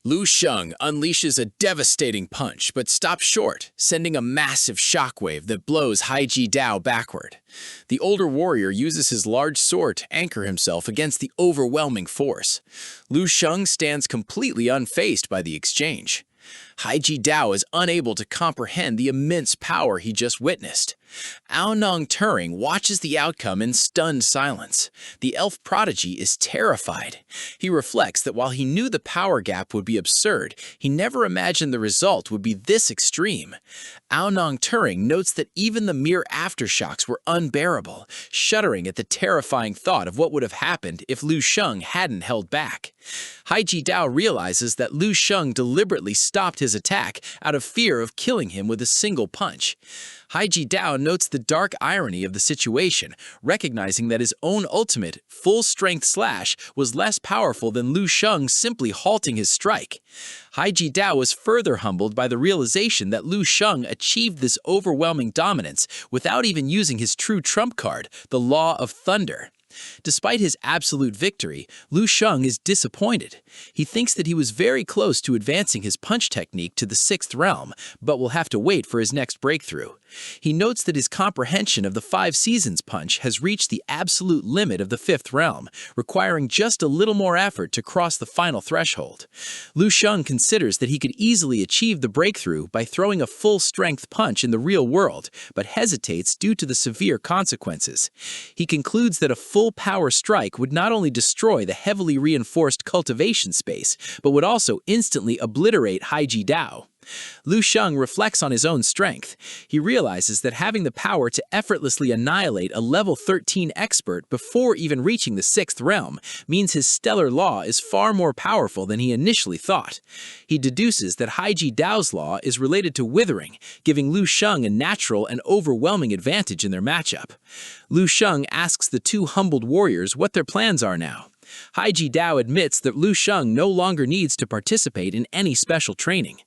Lu Sheng unleashes a devastating punch but stops short, sending a massive shockwave that blows Haiji Dao backward. The older warrior uses his large sword to anchor himself against the overwhelming force. Lu Sheng stands completely unfazed by the exchange. Haiji Dao is unable to comprehend the immense power he just witnessed. Ao Nong Turing watches the outcome in stunned silence. The elf prodigy is terrified. He reflects that while he knew the power gap would be absurd, he never imagined the result would be this extreme. Ao Nong Turing notes that even the mere aftershocks were unbearable, shuddering at the terrifying thought of what would have happened if Lu Sheng hadn't held back. Haiji Dao realizes that Lu Sheng deliberately stopped his attack out of fear of killing him with a single punch. Haiji Dao notes the dark irony of the situation, recognizing that his own ultimate, full-strength slash was less powerful than Lu Sheng simply halting his strike. Haiji Dao was further humbled by the realization that Lu Sheng achieved this overwhelming dominance without even using his true trump card, the Law of Thunder. Despite his absolute victory, Lu Sheng is disappointed. He thinks that he was very close to advancing his punch technique to the 6th realm, but will have to wait for his next breakthrough. He notes that his comprehension of the 5 seasons punch has reached the absolute limit of the 5th realm, requiring just a little more effort to cross the final threshold. Lu Sheng considers that he could easily achieve the breakthrough by throwing a full-strength punch in the real world, but hesitates due to the severe consequences. He concludes that a full-power strike would not only destroy the heavily reinforced cultivation space, but would also instantly obliterate Haiji Dao. Lu Sheng reflects on his own strength. He realizes that having the power to effortlessly annihilate a level 13 expert before even reaching the 6th realm means his stellar law is far more powerful than he initially thought. He deduces that Haiji Dao's law is related to withering, giving Lu Sheng a natural and overwhelming advantage in their matchup. Lu Sheng asks the two humbled warriors what their plans are now. Haiji Dao admits that Lu Sheng no longer needs to participate in any special training.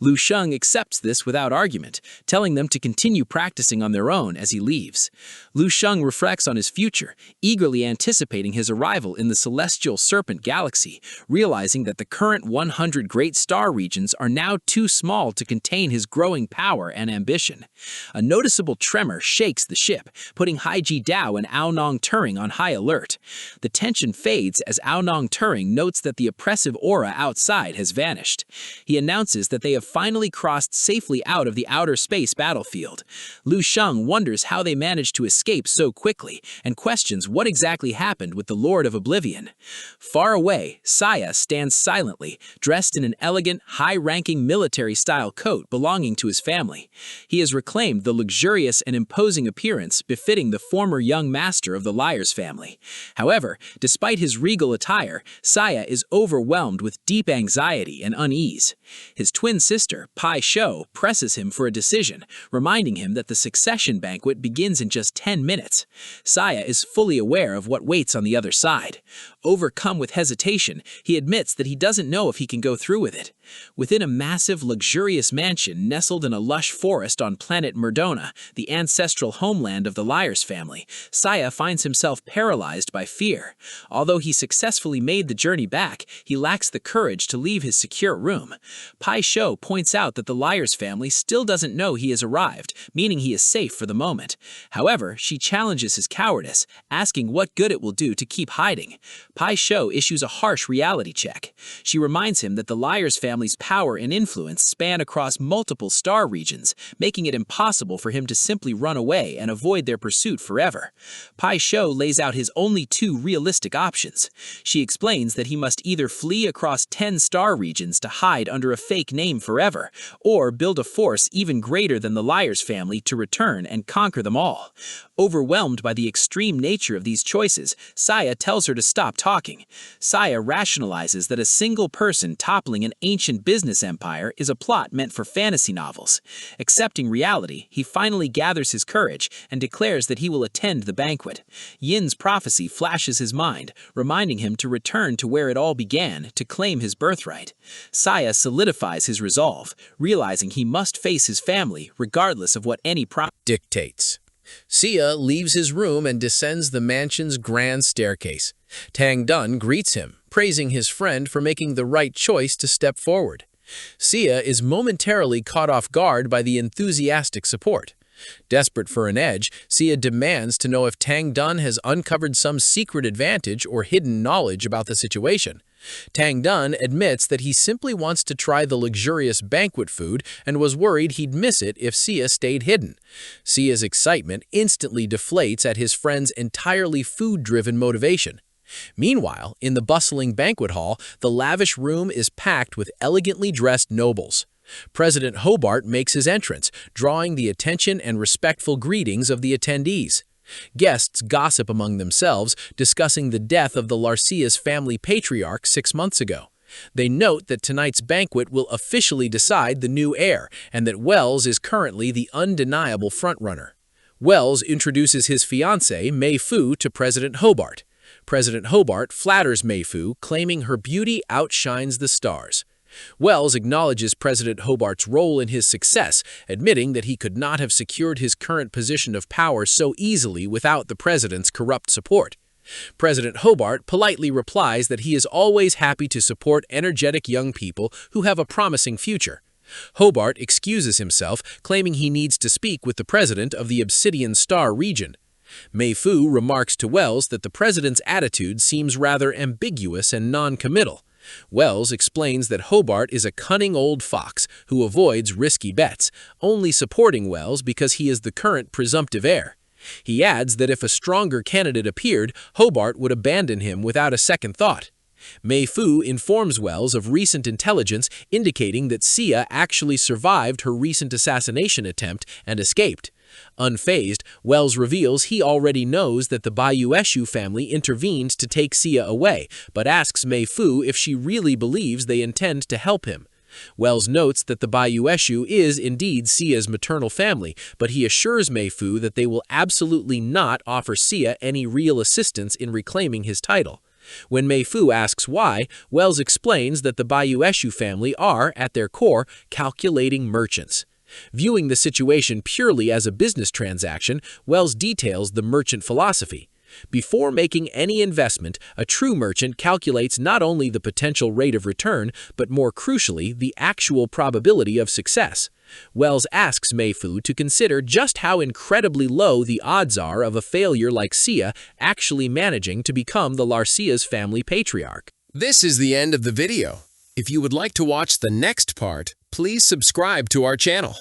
Lu Sheng accepts this without argument, telling them to continue practicing on their own as he leaves. Lu Sheng reflects on his future, eagerly anticipating his arrival in the celestial serpent galaxy, realizing that the current 100 great star regions are now too small to contain his growing power and ambition. A noticeable tremor shakes the ship, putting Haiji Dao and Ao Nong Turing on high alert. The tension fades as Ao Nong Turing notes that the oppressive aura outside has vanished. He announces that they have finally crossed safely out of the outer space battlefield. Lu Sheng wonders how they managed to escape so quickly and questions what exactly happened with the Lord of Oblivion. Far away, Saya stands silently, dressed in an elegant, high-ranking military-style coat belonging to his family. He has reclaimed the luxurious and imposing appearance befitting the former young master of the Liars family. However, despite his regal attire, Saya is overwhelmed with deep anxiety and unease. His twin sister, Pai Shou, presses him for a decision, reminding him that the succession banquet begins in just 10 minutes. Saya is fully aware of what waits on the other side. Overcome with hesitation, he admits that he doesn't know if he can go through with it. Within a massive, luxurious mansion nestled in a lush forest on planet Merdona, the ancestral homeland of the Liars family, Saya finds himself paralyzed by fear. Although he successfully made the journey back, he lacks the courage to leave his secure room. Pai Shou points out that the Liars family still doesn't know he has arrived, meaning he is safe for the moment. However, she challenges his cowardice, asking what good it will do to keep hiding. Pai Shou issues a harsh reality check. She reminds him that the Liars family's power and influence span across multiple star regions, making it impossible for him to simply run away and avoid their pursuit forever. Pai Shou lays out his only two realistic options. She explains that he must either flee across 10 star regions to hide under a fake name forever, or build a force even greater than the Liars family to return and conquer them all. Overwhelmed by the extreme nature of these choices, Saya tells her to stop talking. Saya rationalizes that a single person toppling an ancient business empire is a plot meant for fantasy novels. Accepting reality, he finally gathers his courage and declares that he will attend the banquet. Yin's prophecy flashes his mind, reminding him to return to where it all began to claim his birthright. Saya solidifies his resolve, realizing he must face his family regardless of what any dictates. Sia leaves his room and descends the mansion's grand staircase. Tang Dun greets him, praising his friend for making the right choice to step forward. Sia is momentarily caught off guard by the enthusiastic support. Desperate for an edge, Sia demands to know if Tang Dun has uncovered some secret advantage or hidden knowledge about the situation. Tang Dun admits that he simply wants to try the luxurious banquet food and was worried he'd miss it if Sia stayed hidden. Sia's excitement instantly deflates at his friend's entirely food-driven motivation. Meanwhile, in the bustling banquet hall, the lavish room is packed with elegantly dressed nobles. President Hobart makes his entrance, drawing the attention and respectful greetings of the attendees. Guests gossip among themselves, discussing the death of the Larcia's family patriarch 6 months ago. They note that tonight's banquet will officially decide the new heir, and that Wells is currently the undeniable frontrunner. Wells introduces his fiancée, Mei Fu, to President Hobart. President Hobart flatters Mei Fu, claiming her beauty outshines the stars. Wells acknowledges President Hobart's role in his success, admitting that he could not have secured his current position of power so easily without the president's corrupt support. President Hobart politely replies that he is always happy to support energetic young people who have a promising future. Hobart excuses himself, claiming he needs to speak with the president of the Obsidian Star region. Mei Fu remarks to Wells that the president's attitude seems rather ambiguous and non-committal. Wells explains that Hobart is a cunning old fox who avoids risky bets, only supporting Wells because he is the current presumptive heir. He adds that if a stronger candidate appeared, Hobart would abandon him without a second thought. Mei Fu informs Wells of recent intelligence indicating that Sia actually survived her recent assassination attempt and escaped. Unfazed, Wells reveals he already knows that the Bayueshu family intervened to take Sia away, but asks Mei Fu if she really believes they intend to help him. Wells notes that the Bayueshu is indeed Sia's maternal family, but he assures Mei Fu that they will absolutely not offer Sia any real assistance in reclaiming his title. When Mei Fu asks why, Wells explains that the Bayueshu family are, at their core, calculating merchants. Viewing the situation purely as a business transaction, Wells details the merchant philosophy. Before making any investment, a true merchant calculates not only the potential rate of return, but more crucially, the actual probability of success. Wells asks Mei Fu to consider just how incredibly low the odds are of a failure like Sia actually managing to become the Larcia's family patriarch. This is the end of the video. If you would like to watch the next part, please subscribe to our channel.